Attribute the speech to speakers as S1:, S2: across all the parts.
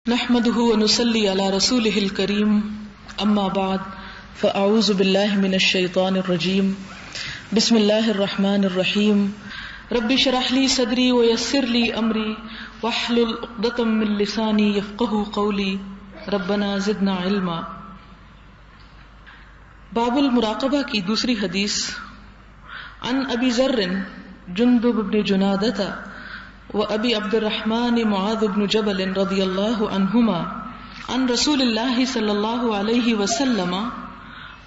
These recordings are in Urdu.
S1: نحمده ونصلي على رسوله الكريم اما بعد فاعوذ بالله من الشيطان الرجيم بسم الله الرحمن الرحيم رب اشرح لي صدري ويسر لي امري واحلل عقدة من لساني يفقهوا قولي ربنا زدنا علما. باب المراقبہ کی دوسری حدیث. عن ابی ذر جندب بن جنادہ وابی عبد الرحمن معاذ بن جبل رضی اللہ عنہما عن رسول اللہ صلی اللہ علیہ وسلم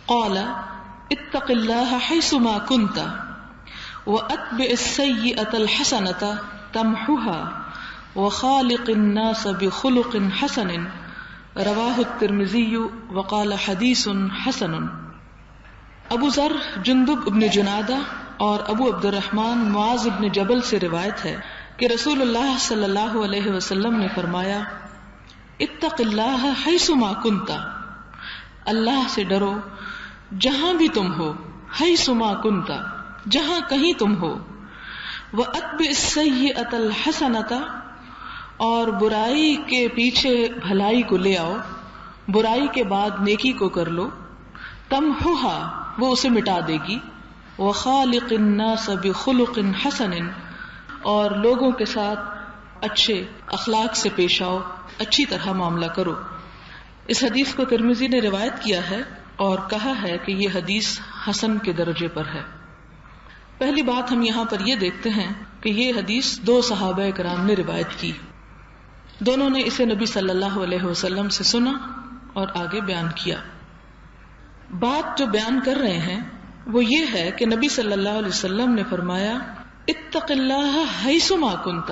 S1: قال اتق اللہ حیثما کنت واتبع السیئۃ الحسنۃ تمحها وخالق الناس بخلق حسن رواہ الترمذی وقال حدیث حسن. ابو ذر جندب ابن جنادہ اور ابو عبد الرحمن معاذ ابن جبل سے روایت ہے کہ رسول اللہ صلی اللہ علیہ وسلم نے فرمایا اتق اللہ حیثما کنت، اللہ سے ڈرو جہاں بھی تم ہو، حیثما کنت جہاں کہیں تم ہو، واتبع السیئۃ الحسنۃ اور برائی کے پیچھے بھلائی کو لے آؤ، برائی کے بعد نیکی کو کر لو، تمحها وہ اسے مٹا دے گی، وخالق الناس بخلق حسن اور لوگوں کے ساتھ اچھے اخلاق سے پیش آؤ، اچھی طرح معاملہ کرو. اس حدیث کو ترمذی نے روایت کیا ہے اور کہا ہے کہ یہ حدیث حسن کے درجے پر ہے. پہلی بات ہم یہاں پر یہ دیکھتے ہیں کہ یہ حدیث دو صحابہ کرام نے روایت کی. دونوں نے اسے نبی صلی اللہ علیہ وسلم سے سنا اور آگے بیان کیا. بات جو بیان کر رہے ہیں وہ یہ ہے کہ نبی صلی اللہ علیہ وسلم نے فرمایا اتق اللہ حیثما کنت،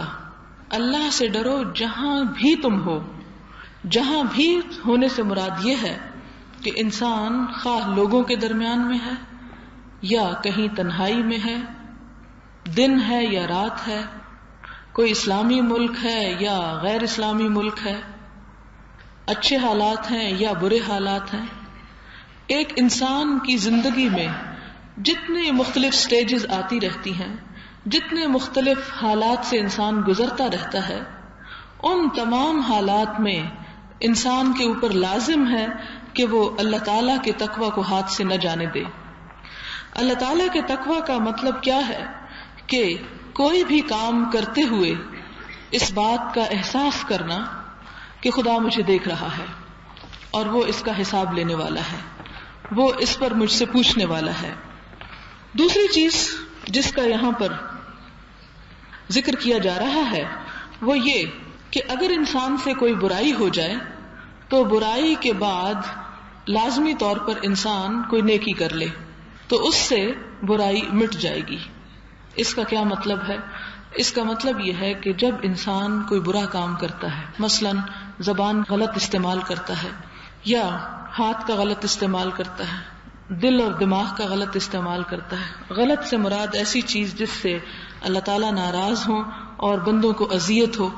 S1: اللہ سے ڈرو جہاں بھی تم ہو. جہاں بھی ہونے سے مراد یہ ہے کہ انسان خواہ لوگوں کے درمیان میں ہے یا کہیں تنہائی میں ہے، دن ہے یا رات ہے، کوئی اسلامی ملک ہے یا غیر اسلامی ملک ہے، اچھے حالات ہیں یا برے حالات ہیں. ایک انسان کی زندگی میں جتنے مختلف سٹیجز آتی رہتی ہیں، جتنے مختلف حالات سے انسان گزرتا رہتا ہے، ان تمام حالات میں انسان کے اوپر لازم ہے کہ وہ اللہ تعالیٰ کے تقوی کو ہاتھ سے نہ جانے دے. اللہ تعالیٰ کے تقوی کا مطلب کیا ہے کہ کوئی بھی کام کرتے ہوئے اس بات کا احساس کرنا کہ خدا مجھے دیکھ رہا ہے اور وہ اس کا حساب لینے والا ہے، وہ اس پر مجھ سے پوچھنے والا ہے. دوسری چیز جس کا یہاں پر ذکر کیا جا رہا ہے وہ یہ کہ اگر انسان سے کوئی برائی ہو جائے تو برائی کے بعد لازمی طور پر انسان کوئی نیکی کر لے تو اس سے برائی مٹ جائے گی. اس کا کیا مطلب ہے؟ اس کا مطلب یہ ہے کہ جب انسان کوئی برا کام کرتا ہے، مثلا زبان غلط استعمال کرتا ہے یا ہاتھ کا غلط استعمال کرتا ہے، دل اور دماغ کا غلط استعمال کرتا ہے. غلط سے مراد ایسی چیز جس سے اللہ تعالیٰ ناراض ہو اور بندوں کو اذیت ہو.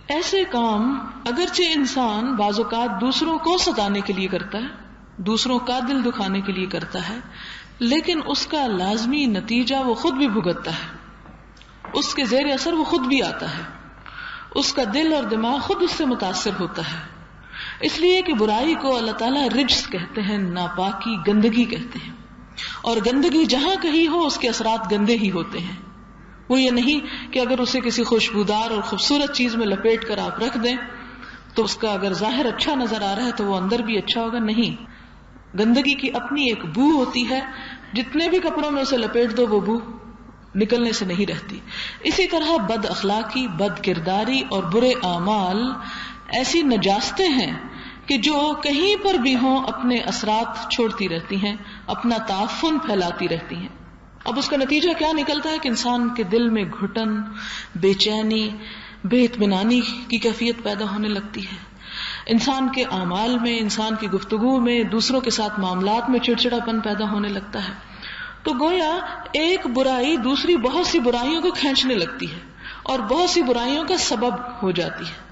S1: ایسے کام اگرچہ انسان بعض اوقات دوسروں کو ستانے کے لیے کرتا ہے، دوسروں کا دل دکھانے کے لیے کرتا ہے، لیکن اس کا لازمی نتیجہ وہ خود بھی بھگتتا ہے، اس کے زیر اثر وہ خود بھی آتا ہے، اس کا دل اور دماغ خود اس سے متاثر ہوتا ہے. اس لیے کہ برائی کو اللہ تعالیٰ رجس کہتے ہیں، ناپاکی، گندگی کہتے ہیں، اور گندگی جہاں کہیں ہو اس کے اثرات گندے ہی ہوتے ہیں. وہ یہ نہیں کہ اگر اسے کسی خوشبودار اور خوبصورت چیز میں لپیٹ کر آپ رکھ دیں تو اس کا اگر ظاہر اچھا نظر آ رہا ہے تو وہ اندر بھی اچھا ہوگا. نہیں، گندگی کی اپنی ایک بو ہوتی ہے، جتنے بھی کپڑوں میں اسے لپیٹ دو وہ بو نکلنے سے نہیں رہتی. اسی طرح بد اخلاقی، بد کرداری اور برے اعمال ایسی نجاستیں ہیں کہ جو کہیں پر بھی ہوں اپنے اثرات چھوڑتی رہتی ہیں، اپنا تعفن پھیلاتی رہتی ہیں. اب اس کا نتیجہ کیا نکلتا ہے کہ انسان کے دل میں گھٹن، بے چینی، بے اطمینانی کی کیفیت پیدا ہونے لگتی ہے. انسان کے اعمال میں، انسان کی گفتگو میں، دوسروں کے ساتھ معاملات میں چڑچڑاپن پیدا ہونے لگتا ہے. تو گویا ایک برائی دوسری بہت سی برائیوں کو کھینچنے لگتی ہے اور بہت سی برائیوں کا سبب ہو جاتی ہے.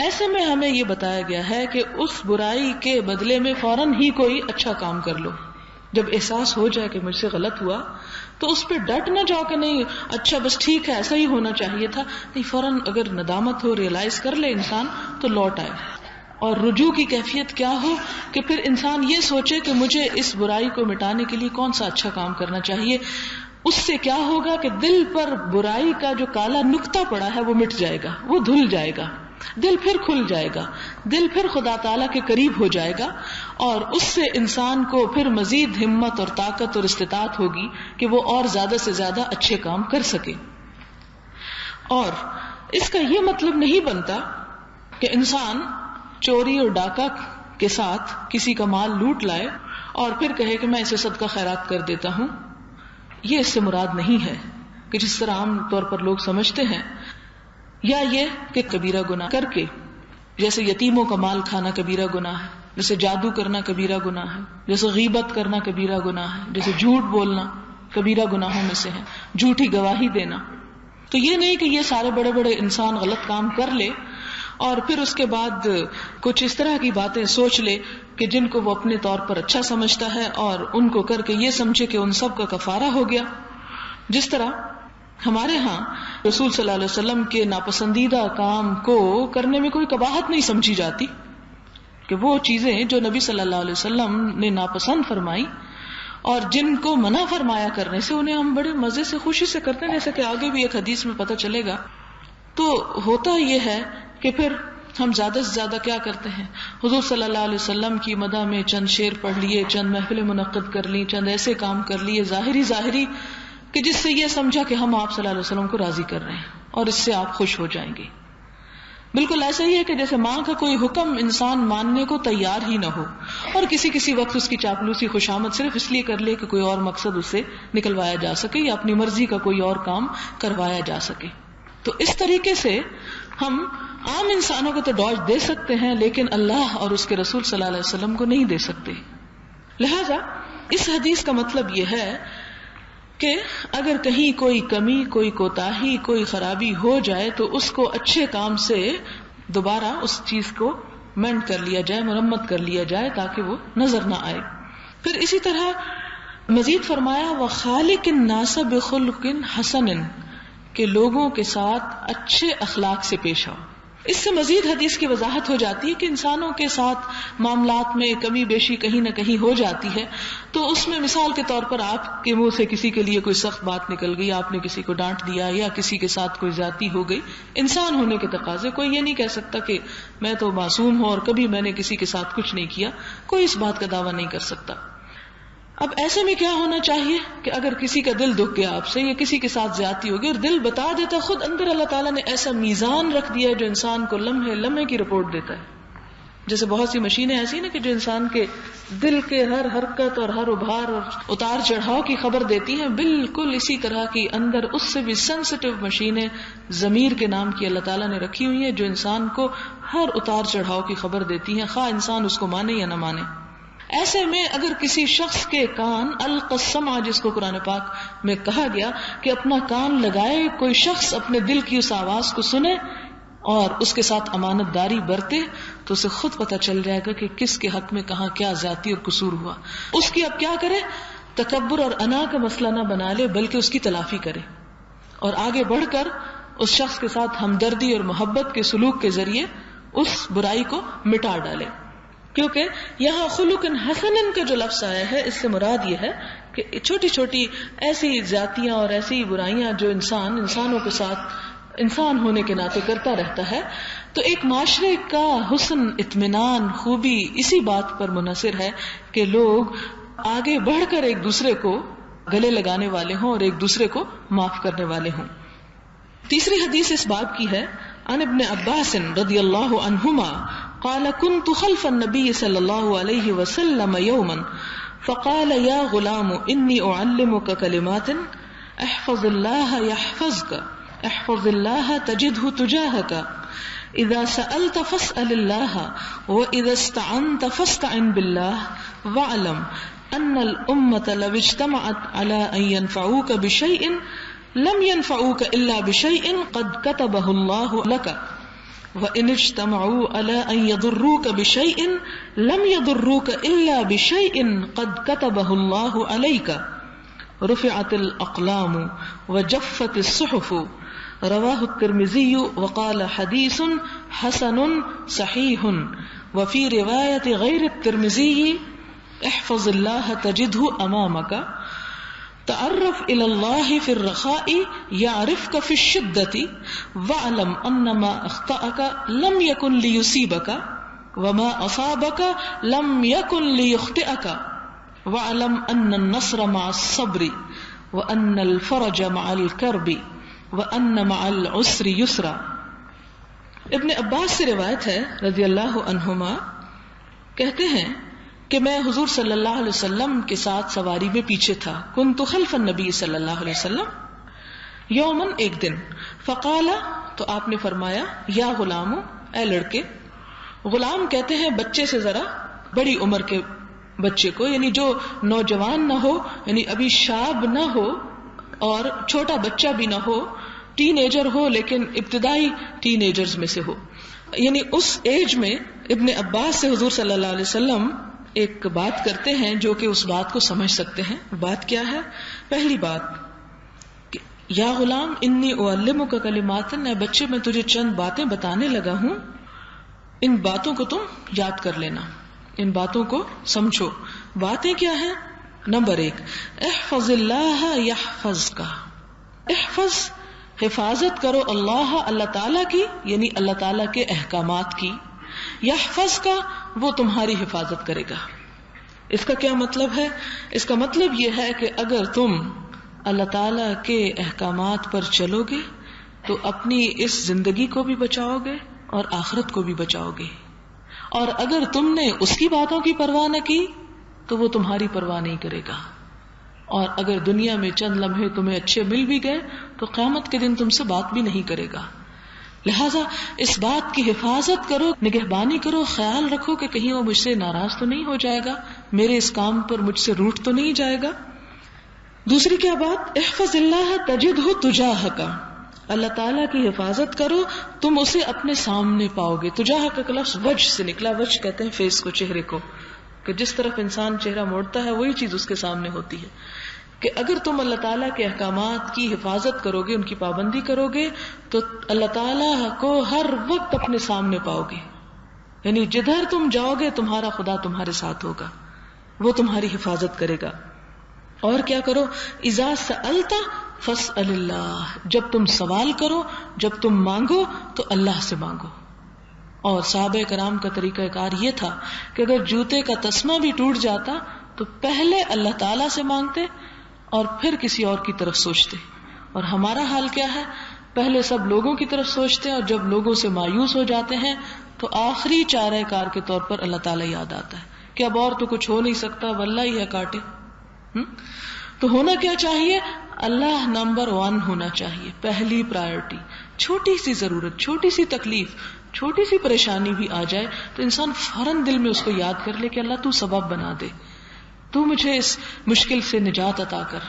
S1: ایسے میں ہمیں یہ بتایا گیا ہے کہ اس برائی کے بدلے میں فوراً ہی کوئی اچھا کام کر لو. جب احساس ہو جائے کہ مجھ سے غلط ہوا تو اس پہ ڈٹ نہ جاؤ کہ نہیں اچھا بس ٹھیک ہے ایسا ہی ہونا چاہیے تھا، نہیں، فوراً اگر ندامت ہو، ریئلائز کر لے انسان تو لوٹ آئے. اور رجوع کی کیفیت کیا ہو کہ پھر انسان یہ سوچے کہ مجھے اس برائی کو مٹانے کے لیے کون سا اچھا کام کرنا چاہیے. اس سے کیا ہوگا کہ دل پر برائی کا جو کالا نقطہ پڑا ہے وہ مٹ جائے گا، وہ دھل جائے گا، دل پھر کھل جائے گا، دل پھر خدا تعالیٰ کے قریب ہو جائے گا، اور اس سے انسان کو پھر مزید ہمت اور طاقت اور استطاعت ہوگی کہ وہ اور زیادہ سے زیادہ اچھے کام کر سکے. اور اس کا یہ مطلب نہیں بنتا کہ انسان چوری اور ڈاکہ کے ساتھ کسی کا مال لوٹ لائے اور پھر کہے کہ میں اسے صدقہ خیرات کر دیتا ہوں. یہ اس سے مراد نہیں ہے کہ جس طرح عام طور پر لوگ سمجھتے ہیں، یا یہ کہ کبیرہ گناہ کر کے، جیسے یتیموں کا مال کھانا کبیرہ گناہ ہے، جیسے جادو کرنا کبیرہ گناہ ہے، جیسے غیبت کرنا کبیرہ گناہ ہے، جیسے جھوٹ بولنا کبیرہ گناہوں میں سے ہے، جھوٹی گواہی دینا. تو یہ نہیں کہ یہ سارے بڑے بڑے انسان غلط کام کر لے اور پھر اس کے بعد کچھ اس طرح کی باتیں سوچ لے کہ جن کو وہ اپنے طور پر اچھا سمجھتا ہے اور ان کو کر کے یہ سمجھے کہ ان سب کا کفارہ ہو گیا. جس طرح ہمارے ہاں رسول صلی اللہ علیہ وسلم کے ناپسندیدہ کام کو کرنے میں کوئی قباحت نہیں سمجھی جاتی، کہ وہ چیزیں جو نبی صلی اللہ علیہ وسلم نے ناپسند فرمائی اور جن کو منع فرمایا کرنے سے انہیں ہم بڑے مزے سے خوشی سے کرتے ہیں، جیسے کہ آگے بھی ایک حدیث میں پتہ چلے گا. تو ہوتا یہ ہے کہ پھر ہم زیادہ سے زیادہ کیا کرتے ہیں، حضور صلی اللہ علیہ وسلم کی مدح میں چند شعر پڑھ لیے، چند محفلیں منعقد کر لی، چند ایسے کام کر لیے ظاہری کہ جس سے یہ سمجھا کہ ہم آپ صلی اللہ علیہ وسلم کو راضی کر رہے ہیں اور اس سے آپ خوش ہو جائیں گے. بالکل ایسا ہی ہے کہ جیسے ماں کا کوئی حکم انسان ماننے کو تیار ہی نہ ہو اور کسی وقت اس کی چاپلوسی خوشامد صرف اس لیے کر لے کہ کوئی اور مقصد اس سے نکلوایا جا سکے یا اپنی مرضی کا کوئی اور کام کروایا جا سکے. تو اس طریقے سے ہم عام انسانوں کو تو ڈاج دے سکتے ہیں لیکن اللہ اور اس کے رسول صلی اللہ علیہ وسلم کو نہیں دے سکتے. لہذا اس حدیث کا مطلب یہ ہے کہ اگر کہیں کوئی کمی، کوئی کوتاہی، کوئی خرابی ہو جائے تو اس کو اچھے کام سے دوبارہ اس چیز کو مینڈ کر لیا جائے، مرمت کر لیا جائے تاکہ وہ نظر نہ آئے. پھر اسی طرح مزید فرمایا وَخَالِقِ النَّاسَ بِخُلُقٍ حَسَنٍ، کہ لوگوں کے ساتھ اچھے اخلاق سے پیش آؤ. اس سے مزید حدیث کی وضاحت ہو جاتی ہے کہ انسانوں کے ساتھ معاملات میں کمی بیشی کہیں نہ کہیں ہو جاتی ہے، تو اس میں مثال کے طور پر آپ کے منہ سے کسی کے لیے کوئی سخت بات نکل گئی، آپ نے کسی کو ڈانٹ دیا یا کسی کے ساتھ کوئی زیادتی ہو گئی. انسان ہونے کے تقاضے، کوئی یہ نہیں کہہ سکتا کہ میں تو معصوم ہوں اور کبھی میں نے کسی کے ساتھ کچھ نہیں کیا، کوئی اس بات کا دعویٰ نہیں کر سکتا. اب ایسے میں کیا ہونا چاہیے کہ اگر کسی کا دل دکھ گیا آپ سے یا کسی کے ساتھ زیادتی ہوگی اور دل بتا دیتا، خود اندر اللہ تعالیٰ نے ایسا میزان رکھ دیا ہے جو انسان کو لمحے لمحے کی رپورٹ دیتا ہے. جیسے بہت سی مشینیں ایسی نا کہ جو انسان کے دل کے ہر حرکت اور ہر ابھار اور اتار چڑھاؤ کی خبر دیتی ہیں، بالکل اسی طرح کی اندر اس سے بھی سینسٹیو مشینیں ضمیر کے نام کی اللہ تعالیٰ نے رکھی ہوئی ہیں جو انسان کو ہر اتار چڑھاؤ کی خبر دیتی ہیں، خواہ انسان اس کو مانے یا نہ مانے. ایسے میں اگر کسی شخص کے کان القسم، جس کو قرآن پاک میں کہا گیا کہ اپنا کان لگائے، کوئی شخص اپنے دل کی اس آواز کو سنے اور اس کے ساتھ امانت داری برتے تو اسے خود پتہ چل جائے گا کہ کس کے حق میں کہاں کیا زیادتی اور قصور ہوا. اس کی اب کیا کرے، تکبر اور انا کا مسئلہ نہ بنا لے بلکہ اس کی تلافی کرے اور آگے بڑھ کر اس شخص کے ساتھ ہمدردی اور محبت کے سلوک کے ذریعے اس برائی کو مٹا ڈالے. کیونکہ یہاں خلق حسن کا جو لفظ آیا ہے اس سے مراد یہ ہے کہ چھوٹی چھوٹی ایسی زیادتیاں اور ایسی برائیاں جو انسانوں کے ساتھ انسان ہونے کے ناطے کرتا رہتا ہے، تو ایک معاشرے کا حسن، اطمینان، خوبی اسی بات پر منحصر ہے کہ لوگ آگے بڑھ کر ایک دوسرے کو گلے لگانے والے ہوں اور ایک دوسرے کو معاف کرنے والے ہوں. تیسری حدیث اس باب کی ہے، عن ابن عباس رضی اللہ عنہما قال كنت خلف النبي صلى الله عليه وسلم يوما فقال يا غلام إني أعلمك كلمات احفظ الله يحفظك احفظ الله تجده تجاهك إذا سألت فاسأل الله وإذا استعنت فاستعن بالله واعلم أن الأمة لو اجتمعت على أن ينفعوك بشيء لم ينفعوك إلا بشيء قد كتبه الله لك وَإِنِ اجْتَمَعُوا عَلَىٰ أَن يَضُرُّوكَ بِشَيْءٍ لَمْ يَضُرُّوكَ إِلَّا بِشَيْءٍ قَدْ كَتَبَهُ اللَّهُ عَلَيْكَ رُفِعَتِ الْأَقْلَامُ وَجَفَّتِ الصُّحُفُ رواہ الترمذی وقال حدیث حسن صحیح وفی روایت غیر الترمذی احفظ اللہ تجدہ امامک تعرف الی اللہ فی الرخاء یعرفک فی الشدۃ واعلم ان ما اخطأک لم یکن لیصیبک وما اصابک لم یکن لیخطئک واعلم ان النصر مع الصبر وان الفرج مع الکرب وَأَنَّ مَعَ الْعُسْرِ يُسْرًا. ابن عباس سے روایت ہے رضی اللہ عنہما، کہتے ہیں کہ میں حضور صلی اللہ علیہ وسلم کے ساتھ سواری میں پیچھے تھا. كنت خلف النبی صلی اللہ علیہ وسلم یومن، ایک دن، فقال، تو آپ نے فرمایا، یا غلام، اے لڑکے. غلام کہتے ہیں بچے سے ذرا بڑی عمر کے بچے کو، یعنی جو نوجوان نہ ہو، یعنی ابھی شاب نہ ہو اور چھوٹا بچہ بھی نہ ہو، ٹین ایجر ہو لیکن ابتدائی ٹین ایجرز میں سے ہو. یعنی اس ایج میں ابن عباس سے حضور صلی اللہ علیہ وسلم ایک بات کرتے ہیں جو کہ اس بات کو سمجھ سکتے ہیں. بات کیا ہے؟ پہلی بات، یا غلام انی اعلمک کلمات، اے بچے میں تجھے چند باتیں بتانے لگا ہوں، ان باتوں کو تم یاد کر لینا، ان باتوں کو سمجھو. باتیں کیا ہیں؟ نمبر 1، احفظ اللہ یحفظک. احفظ، حفاظت کرو، اللہ، اللہ تعالیٰ کی، یعنی اللہ تعالیٰ کے احکامات کی. یحفظک، وہ تمہاری حفاظت کرے گا. اس کا کیا مطلب ہے؟ اس کا مطلب یہ ہے کہ اگر تم اللہ تعالیٰ کے احکامات پر چلو گے تو اپنی اس زندگی کو بھی بچاؤ گے اور آخرت کو بھی بچاؤ گے. اور اگر تم نے اس کی باتوں کی پرواہ نہ کی تو وہ تمہاری پرواہ نہیں کرے گا. اور اگر دنیا میں چند لمحے تمہیں اچھے مل بھی گئے تو قیامت کے دن تم سے بات بھی نہیں کرے گا. لہذا اس بات کی حفاظت کرو، نگہبانی کرو، خیال رکھو کہ کہیں وہ مجھ سے ناراض تو نہیں ہو جائے گا، میرے اس کام پر مجھ سے روٹ تو نہیں جائے گا. دوسری کیا بات؟ احفظ اللہ تجدہ تجاہک. اللہ تعالیٰ کی حفاظت کرو، تم اسے اپنے سامنے پاؤ گے. تجاہک کا لفظ وجہ سے نکلا. وجہ کہتے ہیں فیس کو، چہرے کو، کہ جس طرف انسان چہرہ موڑتا ہے وہی چیز اس کے سامنے ہوتی ہے. کہ اگر تم اللہ تعالیٰ کے احکامات کی حفاظت کرو گے، ان کی پابندی کرو گے، تو اللہ تعالیٰ کو ہر وقت اپنے سامنے پاؤ گے. یعنی جدھر تم جاؤ گے تمہارا خدا تمہارے ساتھ ہوگا، وہ تمہاری حفاظت کرے گا. اور کیا کرو؟ اذا سألت فاسأل اللہ. جب تم سوال کرو، جب تم مانگو تو اللہ سے مانگو. اور صحابہ کرام کا طریقہ کار یہ تھا کہ اگر جوتے کا تسمہ بھی ٹوٹ جاتا تو پہلے اللہ تعالیٰ سے مانگتے اور پھر کسی اور کی طرف سوچتے. اور ہمارا حال کیا ہے؟ پہلے سب لوگوں کی طرف سوچتے ہیں اور جب لوگوں سے مایوس ہو جاتے ہیں تو آخری چارہ کار کے طور پر اللہ تعالیٰ یاد آتا ہے کہ اب اور تو کچھ ہو نہیں سکتا، واللہ ہی ہے کاٹے. تو ہونا کیا چاہیے؟ اللہ نمبر 1 ہونا چاہیے، پہلی پرائرٹی. چھوٹی سی ضرورت، چھوٹی سی تکلیف، چھوٹی سی پریشانی بھی آ جائے تو انسان فوراً دل میں اس کو یاد کر لے کہ اللہ تو سبب بنا دے، تو مجھے اس مشکل سے نجات عطا کر،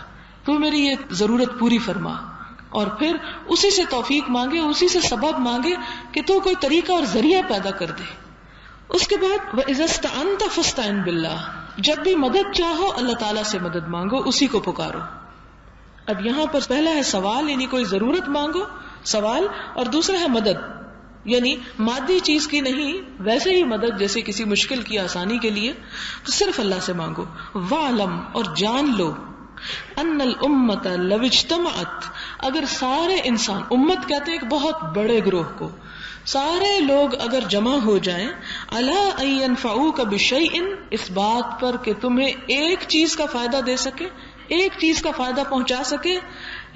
S1: تو میری یہ ضرورت پوری فرما. اور پھر اسی سے توفیق مانگے، اسی سے سبب مانگے کہ تو کوئی طریقہ اور ذریعہ پیدا کر دے. اس کے بعد وَإِذَا اسْتَعَنْتَ فَاسْتَعِنْ بِاللَّهِ. جب بھی مدد چاہو اللہ تعالیٰ سے مدد مانگو، اسی کو پکارو. اب یہاں پر پہلا ہے سوال، یعنی کوئی ضرورت مانگو، سوال، اور دوسرا ہے مدد، یعنی مادی چیز کی نہیں، ویسے ہی مدد جیسے کسی مشکل کی آسانی کے لیے تو صرف اللہ سے مانگو. وَعْلَمْ، اور جان لو، ان الامت لو اجتمعت، اگر سارے انسان، امت کہتے ہیں ایک بہت بڑے گروہ کو، سارے لوگ اگر جمع ہو جائیں، علی ان ینفعوک بشیء، اس بات پر کہ تمہیں ایک چیز کا فائدہ دے سکے، ایک چیز کا فائدہ پہنچا سکے،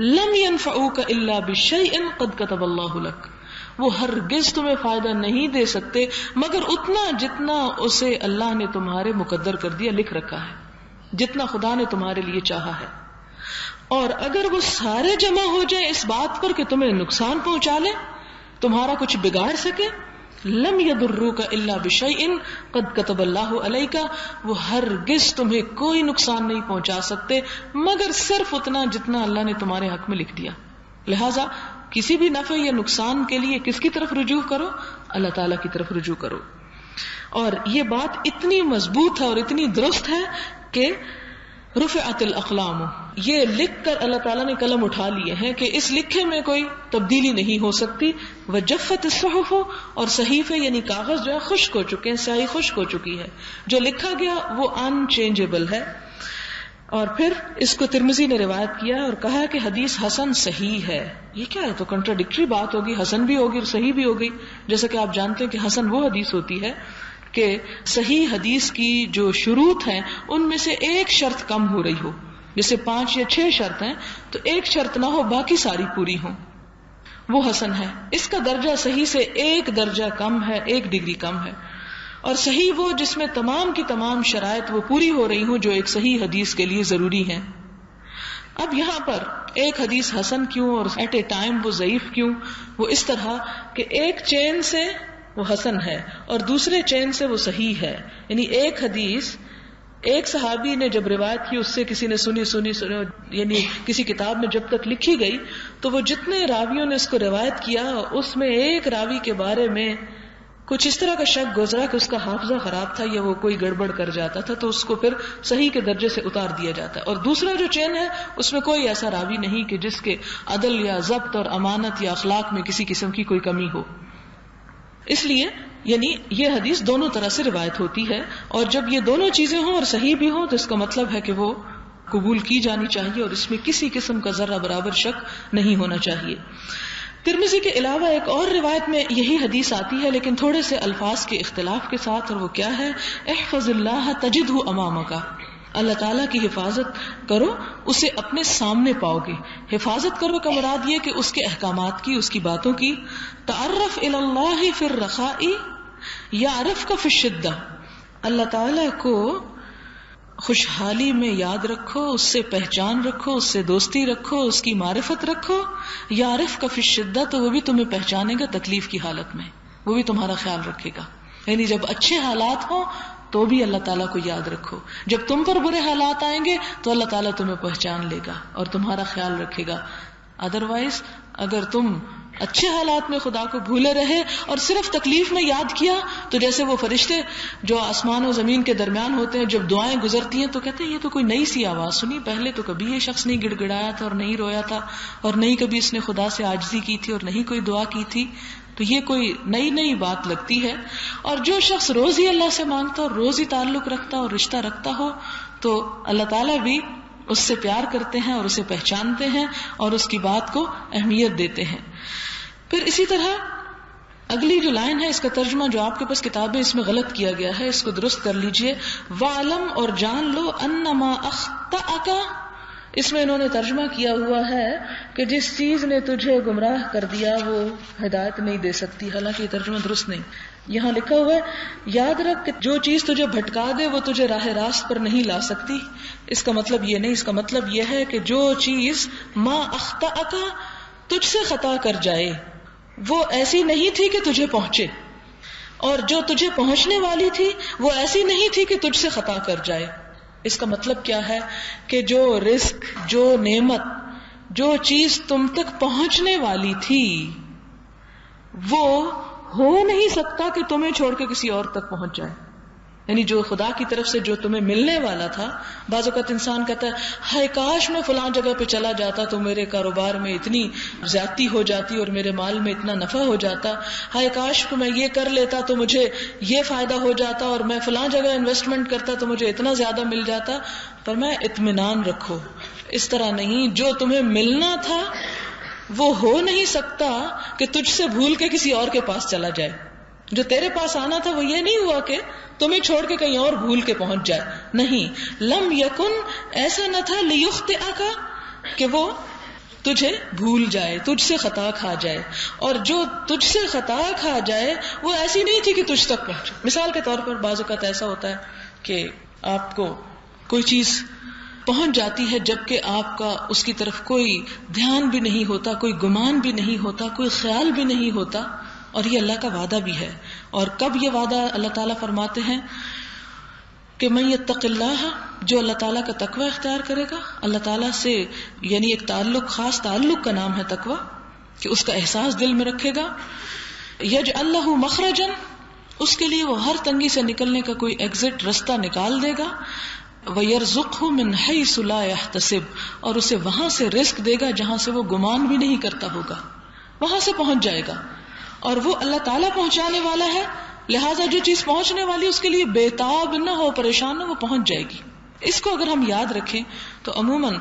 S1: لم ینفعوک الا بشیء قد کتب اللہ لک، وہ ہرگز تمہیں فائدہ نہیں دے سکتے مگر اتنا جتنا اسے اللہ نے تمہارے مقدر کر دیا، لکھ رکھا ہے، جتنا خدا نے تمہارے لیے چاہا ہے. اور اگر وہ سارے جمع ہو جائیں اس بات پر کہ تمہیں نقصان پہنچا لیں، تمہارا کچھ بگاڑ سکے، لم یضروک الا بشیء قد کتب اللہ علیک، وہ ہرگز تمہیں کوئی نقصان نہیں پہنچا سکتے مگر صرف اتنا جتنا اللہ نے تمہارے حق میں لکھ دیا. لہذا کسی بھی نفع یا نقصان کے لیے کس کی طرف رجوع کرو؟ اللہ تعالیٰ کی طرف رجوع کرو. اور یہ بات اتنی مضبوط ہے اور اتنی درست ہے کہ رفعت الاقلام، یہ لکھ کر اللہ تعالیٰ نے قلم اٹھا لیے ہیں کہ اس لکھے میں کوئی تبدیلی نہیں ہو سکتی. وجفت الصحف، اور صحیفے یعنی کاغذ جو ہے خشک ہو چکے ہیں، سیاہی خشک ہو چکی ہے، جو لکھا گیا وہ انچینجبل ہے. اور پھر اس کو ترمذی نے روایت کیا اور کہا کہ حدیث حسن صحیح ہے. یہ کیا ہے؟ تو کنٹراڈکٹری بات ہوگی، حسن بھی ہوگی اور صحیح بھی ہوگی. جیسا کہ آپ جانتے ہیں کہ حسن وہ حدیث ہوتی ہے کہ صحیح حدیث کی جو شروط ہیں ان میں سے ایک شرط کم ہو رہی ہو. جیسے 5 یا 6 شرط ہیں تو ایک شرط نہ ہو، باقی ساری پوری ہوں، وہ حسن ہے. اس کا درجہ صحیح سے 1 درجہ کم ہے، 1 ڈگری کم ہے. اور صحیح وہ جس میں تمام کی تمام شرائط وہ پوری ہو رہی ہوں جو ایک صحیح حدیث کے لیے ضروری ہیں. اب یہاں پر ایک حدیث حسن کیوں اور ایٹ اے ٹائم وہ ضعیف کیوں؟ وہ اس طرح کہ ایک چین سے وہ حسن ہے اور دوسرے چین سے وہ صحیح ہے. یعنی ایک حدیث ایک صحابی نے جب روایت کی، اس سے کسی نے سنی یعنی کسی کتاب میں جب تک لکھی گئی تو وہ جتنے راویوں نے اس کو روایت کیا اس میں ایک راوی کے بارے میں کچھ اس طرح کا شک گزرا کہ اس کا حافظہ خراب تھا یا وہ کوئی گڑبڑ کر جاتا تھا، تو اس کو پھر صحیح کے درجے سے اتار دیا جاتا ہے. اور دوسرا جو چین ہے اس میں کوئی ایسا راوی نہیں کہ جس کے عدل یا ضبط اور امانت یا اخلاق میں کسی قسم کی کوئی کمی ہو. اس لیے یعنی یہ حدیث دونوں طرح سے روایت ہوتی ہے، اور جب یہ دونوں چیزیں ہوں اور صحیح بھی ہوں تو اس کا مطلب ہے کہ وہ قبول کی جانی چاہیے اور اس میں کسی قسم کا ذرہ برابر شک نہیں ہونا چاہیے. ترمذی کے علاوہ ایک اور روایت میں یہی حدیث آتی ہے لیکن تھوڑے سے الفاظ کے اختلاف کے ساتھ، اور وہ کیا ہے؟ احفظ اللہ تجدہ امامک، اللہ تعالیٰ کی حفاظت کرو اسے اپنے سامنے پاؤ گے. حفاظت کرو کا مراد یہ کہ اس کے احکامات کی، اس کی باتوں کی. تعرف الی اللہ فی الرخاء یعرفک فی الشدہ، اللہ تعالیٰ کو خوشحالی میں یاد رکھو، اس سے پہچان رکھو، اس سے دوستی رکھو، اس کی معرفت رکھو. یعرفک فی الشدہ، تو وہ بھی تمہیں پہچانے گا تکلیف کی حالت میں، وہ بھی تمہارا خیال رکھے گا. یعنی جب اچھے حالات ہوں تو بھی اللہ تعالیٰ کو یاد رکھو، جب تم پر برے حالات آئیں گے تو اللہ تعالیٰ تمہیں پہچان لے گا اور تمہارا خیال رکھے گا. ادروائز اگر تم اچھے حالات میں خدا کو بھولے رہے اور صرف تکلیف میں یاد کیا تو جیسے وہ فرشتے جو آسمان و زمین کے درمیان ہوتے ہیں جب دعائیں گزرتی ہیں تو کہتے ہیں یہ تو کوئی نئی سی آواز سنی، پہلے تو کبھی یہ شخص نہیں گڑ گڑایا تھا اور نہیں رویا تھا اور نہیں کبھی اس نے خدا سے عاجزی کی تھی اور نہیں کوئی دعا کی تھی، تو یہ کوئی نئی بات لگتی ہے. اور جو شخص روز ہی اللہ سے مانگتا اور روز ہی تعلق رکھتا اور رشتہ رکھتا ہو تو اللہ تعالیٰ بھی اس سے پیار کرتے ہیں اور اسے پہچانتے ہیں اور اس کی بات کو اہمیت دیتے ہیں. پھر اسی طرح اگلی جو لائن ہے اس کا ترجمہ جو آپ کے پاس کتاب ہے اس میں غلط کیا گیا ہے، اس کو درست کر لیجئے. وَعْلَمْ، اور جان لو، أَنَّمَا أَخْطَأَكَ، اس میں انہوں نے ترجمہ کیا ہوا ہے کہ جس چیز نے تجھے گمراہ کر دیا وہ ہدایت نہیں دے سکتی، حالانکہ یہ ترجمہ درست نہیں. یہاں لکھا ہوا ہے یاد رکھ کہ جو چیز تجھے بھٹکا دے وہ تجھے راہ راست پر نہیں لا سکتی. اس کا مطلب یہ نہیں، اس کا مطلب یہ ہے کہ جو چیز ما اخطأک، تجھ سے خطا کر جائے، وہ ایسی نہیں تھی کہ تجھے پہنچے، اور جو تجھے پہنچنے والی تھی وہ ایسی نہیں تھی کہ تجھ سے خطا کر جائے. اس کا مطلب کیا ہے کہ جو رزق، جو نعمت، جو چیز تم تک پہنچنے والی تھی وہ ہو نہیں سکتا کہ تمہیں چھوڑ کے کسی اور تک پہنچ جائے. یعنی جو خدا کی طرف سے جو تمہیں ملنے والا تھا، بعض اوقات انسان کہتا ہے ہائے کاش میں فلاں جگہ پہ چلا جاتا تو میرے کاروبار میں اتنی زیادتی ہو جاتی اور میرے مال میں اتنا نفع ہو جاتا، ہائے کاش میں یہ کر لیتا تو مجھے یہ فائدہ ہو جاتا، اور میں فلاں جگہ انویسٹمنٹ کرتا تو مجھے اتنا زیادہ مل جاتا. پر میں اطمینان رکھو، اس طرح نہیں. جو تمہیں ملنا تھا وہ ہو نہیں سکتا کہ تجھ سے بھول کے کسی اور کے پاس چلا جائے. جو تیرے پاس آنا تھا وہ یہ نہیں ہوا کہ تمہیں چھوڑ کے کہیں اور بھول کے پہنچ جائے. نہیں، لم یکن، ایسا نہ تھا، لیخطئک، کہ وہ تجھے بھول جائے، تجھ سے خطا کھا جائے. اور جو تجھ سے خطا کھا جائے وہ ایسی نہیں تھی کہ تجھ تک پہنچے. مثال کے طور پر بعض اوقات ایسا ہوتا ہے کہ آپ کو کوئی چیز پہنچ جاتی ہے جبکہ آپ کا اس کی طرف کوئی دھیان بھی نہیں ہوتا، کوئی گمان بھی نہیں ہوتا، کوئی خیال بھی نہیں ہوتا، اور یہ اللہ کا وعدہ بھی ہے. اور کب یہ وعدہ اللہ تعالیٰ فرماتے ہیں کہ من یتق اللہ، جو اللہ تعالیٰ کا تقوی اختیار کرے گا. اللہ تعالیٰ سے یعنی ایک تعلق، خاص تعلق کا نام ہے تقوی، کہ اس کا احساس دل میں رکھے گا. یجعل لہ مخرجا، اس کے لیے وہ ہر تنگی سے نکلنے کا کوئی ایگزٹ رستہ نکال دے گا. وَيَرْزُقْهُ مِنْ حَيْثُ لَا يَحْتَسِبُ، اور اسے وہاں سے رزق دے گا جہاں سے وہ گمان بھی نہیں کرتا ہوگا، وہاں سے پہنچ جائے گا. اور وہ اللہ تعالیٰ پہنچانے والا ہے، لہٰذا جو چیز پہنچنے والی اس کے لیے بےتاب نہ ہو، پریشان نہ، وہ پہنچ جائے گی. اس کو اگر ہم یاد رکھیں تو عموماً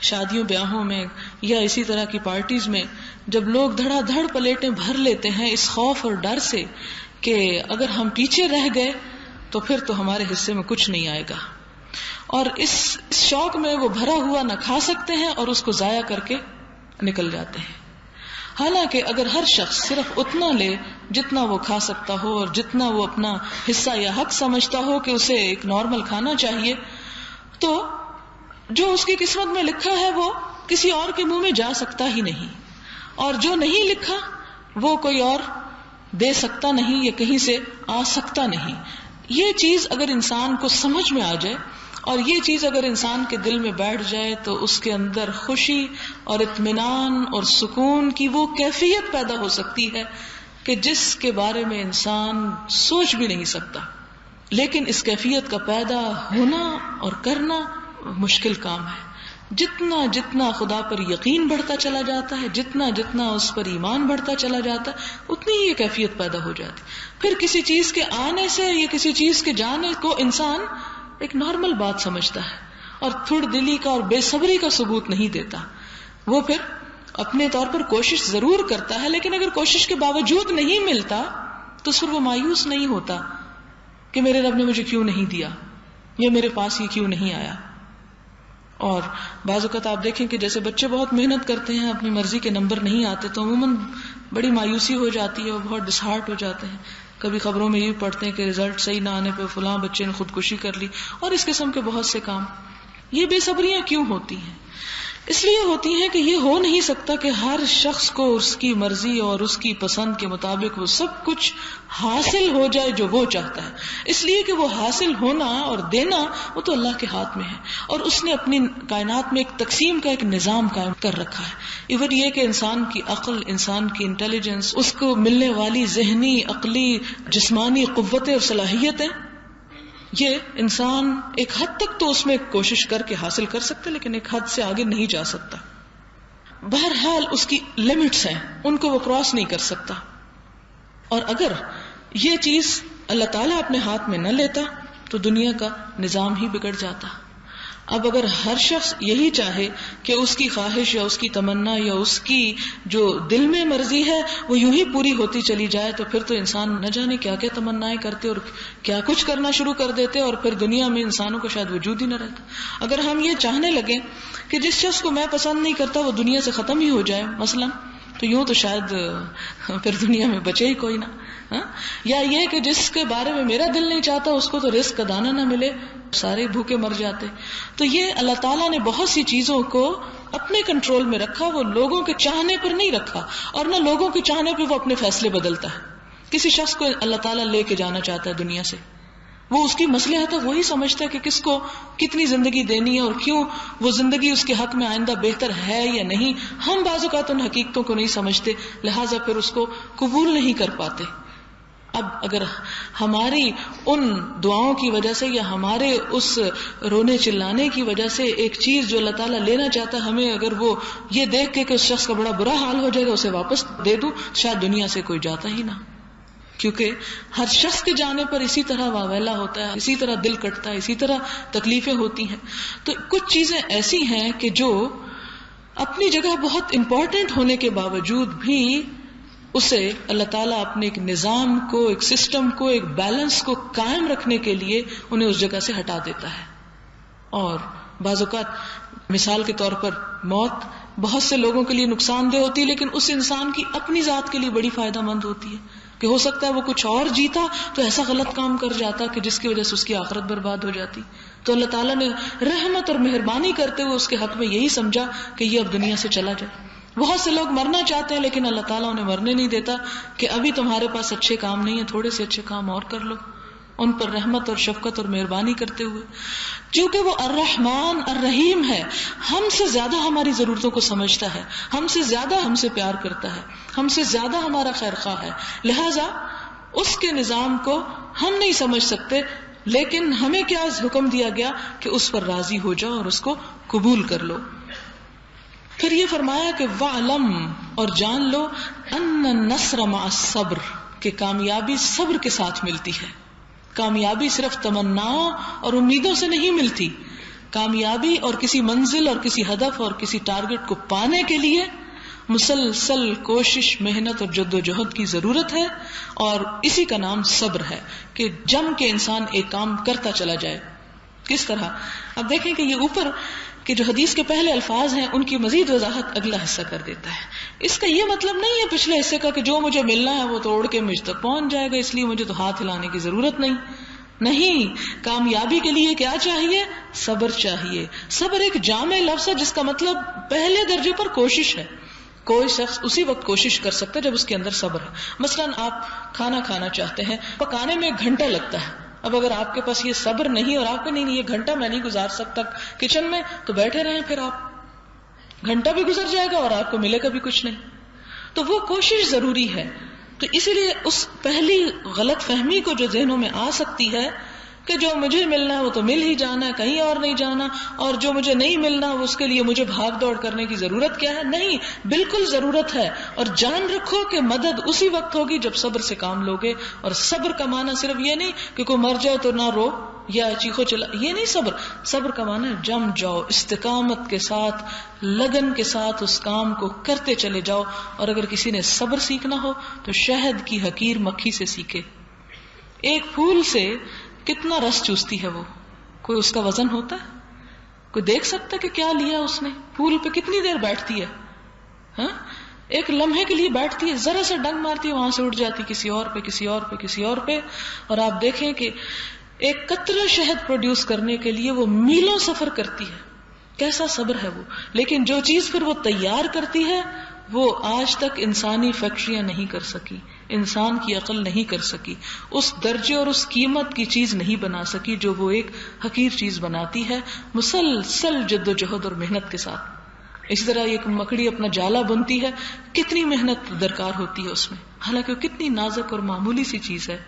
S1: شادیوں بیاہوں میں یا اسی طرح کی پارٹیز میں جب لوگ دھڑا دھڑ پلیٹیں بھر لیتے ہیں اس خوف اور ڈر سے کہ اگر ہم پیچھے رہ گئے تو پھر تو ہمارے حصے میں کچھ نہیں آئے گا، اور اس شوق میں وہ بھرا ہوا نہ کھا سکتے ہیں اور اس کو ضائع کر کے نکل جاتے ہیں. حالانکہ اگر ہر شخص صرف اتنا لے جتنا وہ کھا سکتا ہو اور جتنا وہ اپنا حصہ یا حق سمجھتا ہو کہ اسے ایک نارمل کھانا چاہیے، تو جو اس کی قسمت میں لکھا ہے وہ کسی اور کے منہ میں جا سکتا ہی نہیں، اور جو نہیں لکھا وہ کوئی اور دے سکتا نہیں یا کہیں سے آ سکتا نہیں. یہ چیز اگر انسان کو سمجھ میں آ جائے اور یہ چیز اگر انسان کے دل میں بیٹھ جائے تو اس کے اندر خوشی اور اطمینان اور سکون کی وہ کیفیت پیدا ہو سکتی ہے کہ جس کے بارے میں انسان سوچ بھی نہیں سکتا. لیکن اس کیفیت کا پیدا ہونا اور کرنا مشکل کام ہے. جتنا جتنا خدا پر یقین بڑھتا چلا جاتا ہے، جتنا جتنا اس پر ایمان بڑھتا چلا جاتا ہے، اتنی ہی یہ کیفیت پیدا ہو جاتی. پھر کسی چیز کے آنے سے یا کسی چیز کے جانے کو انسان ایک نارمل بات سمجھتا ہے اور تھوڑ دلی کا اور بے صبری کا ثبوت نہیں دیتا. وہ پھر اپنے طور پر کوشش ضرور کرتا ہے، لیکن اگر کوشش کے باوجود نہیں ملتا تو پھر وہ مایوس نہیں ہوتا کہ میرے رب نے مجھے کیوں نہیں دیا یا میرے پاس یہ کیوں نہیں آیا. اور بعض اوقات آپ دیکھیں کہ جیسے بچے بہت محنت کرتے ہیں، اپنی مرضی کے نمبر نہیں آتے تو عموماً بڑی مایوسی ہو جاتی ہے اور بہت ڈسہارٹ ہو جاتے ہیں. کبھی خبروں میں یہ پڑھتے ہیں کہ رزلٹ صحیح نہ آنے پہ فلاں بچے نے خودکشی کر لی، اور اس قسم کے بہت سے کام. یہ بے صبریاں کیوں ہوتی ہیں؟ اس لیے ہوتی ہیں کہ یہ ہو نہیں سکتا کہ ہر شخص کو اس کی مرضی اور اس کی پسند کے مطابق وہ سب کچھ حاصل ہو جائے جو وہ چاہتا ہے. اس لیے کہ وہ حاصل ہونا اور دینا وہ تو اللہ کے ہاتھ میں ہے، اور اس نے اپنی کائنات میں ایک تقسیم کا ایک نظام قائم کر رکھا ہے. ایون یہ کہ انسان کی عقل، انسان کی انٹیلیجنس، اس کو ملنے والی ذہنی، عقلی، جسمانی قوتیں اور صلاحیتیں، یہ انسان ایک حد تک تو اس میں کوشش کر کے حاصل کر سکتا ہے، لیکن ایک حد سے آگے نہیں جا سکتا. بہرحال اس کی لمٹس ہیں، ان کو وہ کراس نہیں کر سکتا. اور اگر یہ چیز اللہ تعالیٰ اپنے ہاتھ میں نہ لیتا تو دنیا کا نظام ہی بگڑ جاتا. اب اگر ہر شخص یہی چاہے کہ اس کی خواہش یا اس کی تمنا یا اس کی جو دل میں مرضی ہے وہ یوں ہی پوری ہوتی چلی جائے تو پھر تو انسان نہ جانے کیا کیا تمنائیں کرتے اور کیا کچھ کرنا شروع کر دیتے، اور پھر دنیا میں انسانوں کا شاید وجود ہی نہ رہتا. اگر ہم یہ چاہنے لگیں کہ جس شخص کو میں پسند نہیں کرتا وہ دنیا سے ختم ہی ہو جائے مثلا، تو یوں تو شاید پھر دنیا میں بچے ہی کوئی نہ. یا یہ کہ جس کے بارے میں میرا دل نہیں چاہتا اس کو تو رزق کا دانہ نہ ملے، سارے بھوکے مر جاتے. تو یہ اللہ تعالیٰ نے بہت سی چیزوں کو اپنے کنٹرول میں رکھا، وہ لوگوں کے چاہنے پر نہیں رکھا، اور نہ لوگوں کے چاہنے پہ وہ اپنے فیصلے بدلتا ہے. کسی شخص کو اللہ تعالیٰ لے کے جانا چاہتا ہے دنیا سے، وہ اس کی مصلحت ہے، وہی سمجھتا ہے کہ کس کو کتنی زندگی دینی ہے اور کیوں وہ زندگی اس کے حق میں آئندہ بہتر ہے یا نہیں. ہم بعض اوقات ان حقیقتوں کو نہیں سمجھتے، لہٰذا پھر اس کو قبول نہیں کر پاتے. اب اگر ہماری ان دعاؤں کی وجہ سے یا ہمارے اس رونے چلانے کی وجہ سے ایک چیز جو اللہ تعالیٰ لینا چاہتا ہے ہمیں اگر وہ یہ دیکھ کے کہ اس شخص کا بڑا برا حال ہو جائے گا اسے واپس دے دوں، شاید دنیا سے کوئی جاتا ہی نہ. کیونکہ ہر شخص کے جانے پر اسی طرح واویلا ہوتا ہے، اسی طرح دل کٹتا ہے، اسی طرح تکلیفیں ہوتی ہیں. تو کچھ چیزیں ایسی ہیں کہ جو اپنی جگہ بہت امپورٹنٹ ہونے کے باوجود بھی اسے اللہ تعالیٰ اپنے ایک نظام کو، ایک سسٹم کو، ایک بیلنس کو قائم رکھنے کے لیے انہیں اس جگہ سے ہٹا دیتا ہے. اور بعض اوقات مثال کے طور پر موت بہت سے لوگوں کے لیے نقصان دہ ہوتی ہے، لیکن اس انسان کی اپنی ذات کے لیے بڑی فائدہ مند ہوتی ہے کہ ہو سکتا ہے وہ کچھ اور جیتا تو ایسا غلط کام کر جاتا کہ جس کی وجہ سے اس کی آخرت برباد ہو جاتی. تو اللہ تعالیٰ نے رحمت اور مہربانی کرتے ہوئے اس کے حق میں یہی سمجھا کہ یہ اب دنیا سے چلا جائے. بہت سے لوگ مرنا چاہتے ہیں لیکن اللہ تعالیٰ انہیں مرنے نہیں دیتا کہ ابھی تمہارے پاس اچھے کام نہیں ہیں، تھوڑے سے اچھے کام اور کر لو. ان پر رحمت اور شفقت اور مہربانی کرتے ہوئے. چونکہ وہ الرحمن الرحیم ہے، ہم سے زیادہ ہماری ضرورتوں کو سمجھتا ہے، ہم سے زیادہ ہم سے پیار کرتا ہے، ہم سے زیادہ ہمارا خیر خواہ ہے. لہذا اس کے نظام کو ہم نہیں سمجھ سکتے، لیکن ہمیں کیا حکم دیا گیا کہ اس پر راضی ہو جاؤ اور اس کو قبول کر لو. پھر یہ فرمایا کہ وَعْلَمْ، اور جان لو، أَنَّ النَّصْرَ مَعَ الصَّبْرِ، کہ کامیابی صبر کے ساتھ ملتی ہے. کامیابی صرف تمناؤں اور امیدوں سے نہیں ملتی. کامیابی اور کسی منزل اور کسی ہدف اور کسی ٹارگٹ کو پانے کے لیے مسلسل کوشش، محنت اور جد و جہد کی ضرورت ہے، اور اسی کا نام صبر ہے کہ جم کے انسان ایک کام کرتا چلا جائے. کس طرح؟ اب دیکھیں کہ یہ اوپر کہ جو حدیث کے پہلے الفاظ ہیں ان کی مزید وضاحت اگلا حصہ کر دیتا ہے. اس کا یہ مطلب نہیں ہے پچھلے حصے کا کہ جو مجھے ملنا ہے وہ تو اڑ کے مجھ تک پہنچ جائے گا، اس لیے مجھے تو ہاتھ ہلانے کی ضرورت نہیں. نہیں، کامیابی کے لیے کیا چاہیے؟ صبر چاہیے. صبر ایک جامع لفظ ہے جس کا مطلب پہلے درجے پر کوشش ہے. کوئی شخص اسی وقت کوشش کر سکتا ہے جب اس کے اندر صبر ہے. مثلا آپ کھانا کھانا چاہتے ہیں، پکانے میں 1 گھنٹہ لگتا ہے. اب اگر آپ کے پاس یہ صبر نہیں اور آپ کو نہیں یہ 1 گھنٹہ میں نہیں گزار سکتا کچن میں، تو بیٹھے رہیں، پھر آپ گھنٹہ بھی گزر جائے گا اور آپ کو ملے گا بھی کچھ نہیں. تو وہ کوشش ضروری ہے. تو اسی لیے اس پہلی غلط فہمی کو جو ذہنوں میں آ سکتی ہے کہ جو مجھے ملنا ہے وہ تو مل ہی جانا ہے، کہیں اور نہیں جانا، اور جو مجھے نہیں ملنا اس کے لیے مجھے بھاگ دوڑ کرنے کی ضرورت کیا ہے؟ نہیں، بالکل ضرورت ہے. اور جان رکھو کہ مدد اسی وقت ہوگی جب صبر سے کام لوگے. اور صبر کا معنی صرف یہ نہیں کہ کوئی مر جائے تو نہ رو یا چیخو چلا، یہ نہیں صبر. صبر کا معنی ہے جم جاؤ، استقامت کے ساتھ، لگن کے ساتھ اس کام کو کرتے چلے جاؤ. اور اگر کسی نے صبر سیکھنا ہو تو شہد کی حقیر مکھی سے سیکھے. ایک پھول سے کتنا رس چوستی ہے وہ، کوئی اس کا وزن ہوتا ہے؟ کوئی دیکھ سکتا کہ کیا لیا اس نے؟ پھول پہ کتنی دیر بیٹھتی ہے؟ ہاں، ایک لمحے کے لیے بیٹھتی ہے، ذرا سا ڈنگ مارتی ہے، وہاں سے اٹھ جاتی کسی اور پہ، کسی اور پہ، کسی اور پہ. اور آپ دیکھیں کہ ایک قطرہ شہد پروڈیوس کرنے کے لیے وہ میلوں سفر کرتی ہے. کیسا صبر ہے وہ. لیکن جو چیز پھر وہ تیار کرتی ہے وہ آج تک انسانی فیکٹریاں نہیں کر سکی، انسان کی عقل نہیں کر سکی، اس درجے اور اس قیمت کی چیز نہیں بنا سکی جو وہ ایک حقیر چیز بناتی ہے مسلسل جد و جہد اور محنت کے ساتھ. اسی طرح ایک مکڑی اپنا جالا بنتی ہے، کتنی محنت درکار ہوتی ہے اس میں، حالانکہ وہ کتنی نازک اور معمولی سی چیز ہے.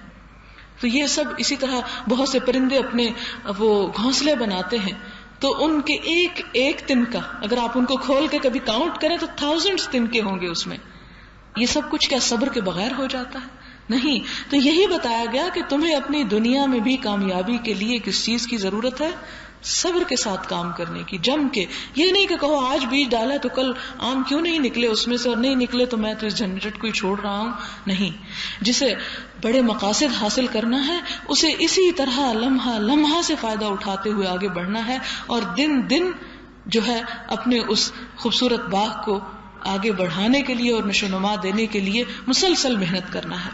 S1: تو یہ سب اسی طرح بہت سے پرندے اپنے وہ گھونسلے بناتے ہیں، تو ان کے ایک ایک تنکا اگر آپ ان کو کھول کے کبھی کاؤنٹ کریں تو 1000 تنکے ہوں گے اس میں. یہ سب کچھ کیا صبر کے بغیر ہو جاتا ہے؟ نہیں. تو یہی بتایا گیا کہ تمہیں اپنی دنیا میں بھی کامیابی کے لیے کس چیز کی ضرورت ہے؟ صبر کے ساتھ کام کرنے کی، جم کے. یہ نہیں کہ کہو آج بیج ڈالا تو کل آم کیوں نہیں نکلے اس میں سے، اور نہیں نکلے تو میں تو اس جھنجٹ کو ہی چھوڑ رہا ہوں. نہیں، جسے بڑے مقاصد حاصل کرنا ہے اسے اسی طرح لمحہ لمحہ سے فائدہ اٹھاتے ہوئے آگے بڑھنا ہے، اور دن دن جو ہے اپنے اس خوبصورت باغ کو آگے بڑھانے کے لیے اور نشو نما دینے کے لیے مسلسل محنت کرنا ہے.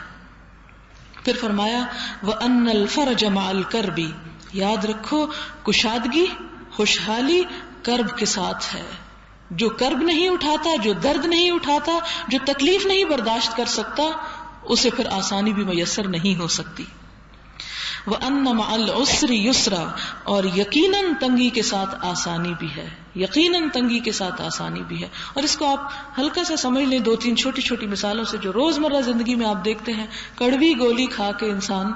S1: پھر فرمایا وَأَنَّ الْفَرَجَ مَعَ الْكَرْبِ، یاد رکھو کشادگی، خوشحالی کرب کے ساتھ ہے. جو کرب نہیں اٹھاتا، جو درد نہیں اٹھاتا، جو تکلیف نہیں برداشت کر سکتا، اسے پھر آسانی بھی میسر نہیں ہو سکتی. وَأَنَّ مَعَ الْعُسْرِ يُسْرًا، اور یقیناً تنگی کے ساتھ آسانی بھی ہے، یقیناً تنگی کے ساتھ آسانی بھی ہے. اور اس کو آپ ہلکا سا سمجھ لیں 2-3 چھوٹی چھوٹی مثالوں سے جو روزمرہ زندگی میں آپ دیکھتے ہیں. کڑوی گولی کھا کے انسان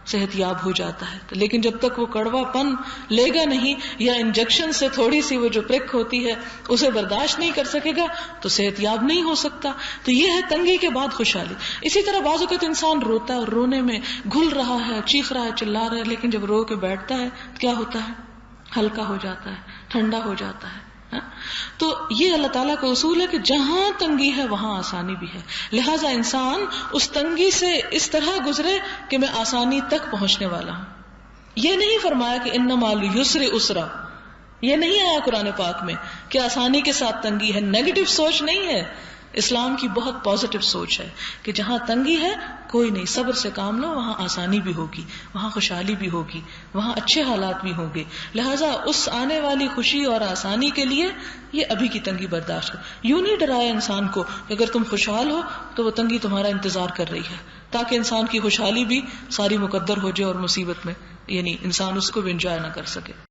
S1: صحت یاب ہو جاتا ہے، لیکن جب تک وہ کڑوا پن لے گا نہیں یا انجیکشن سے تھوڑی سی وہ جو پرک ہوتی ہے اسے برداشت نہیں کر سکے گا تو صحت یاب نہیں ہو سکتا. تو یہ ہے تنگی کے بعد خوشحالی. اسی طرح بعض اوقات انسان روتا ہے اور رونے میں گھل رہا ہے، چیخ رہا ہے، چلا رہا ہے، لیکن جب رو کے بیٹھتا ہے کیا ہوتا ہے؟ ہلکا ہو جاتا ہے، ٹھنڈا ہو جاتا ہے. تو یہ اللہ تعالیٰ کا اصول ہے کہ جہاں تنگی ہے وہاں آسانی بھی ہے. لہٰذا انسان اس تنگی سے اس طرح گزرے کہ میں آسانی تک پہنچنے والا ہوں. یہ نہیں فرمایا کہ انما العسر یسرا، یہ نہیں آیا قرآن پاک میں کہ آسانی کے ساتھ تنگی ہے. نیگیٹو سوچ نہیں ہے، اسلام کی بہت پازیٹو سوچ ہے کہ جہاں تنگی ہے کوئی نہیں، صبر سے کام لو، وہاں آسانی بھی ہوگی، وہاں خوشحالی بھی ہوگی، وہاں اچھے حالات بھی ہوں گے. لہٰذا اس آنے والی خوشی اور آسانی کے لیے یہ ابھی کی تنگی برداشت کرو. یوں نہیں ڈرایا انسان کو کہ اگر تم خوشحال ہو تو وہ تنگی تمہارا انتظار کر رہی ہے. تاکہ انسان کی خوشحالی بھی ساری مقدر ہو جائے اور مصیبت میں یعنی انسان اس کو بھی انجوائے نہ کر سکے.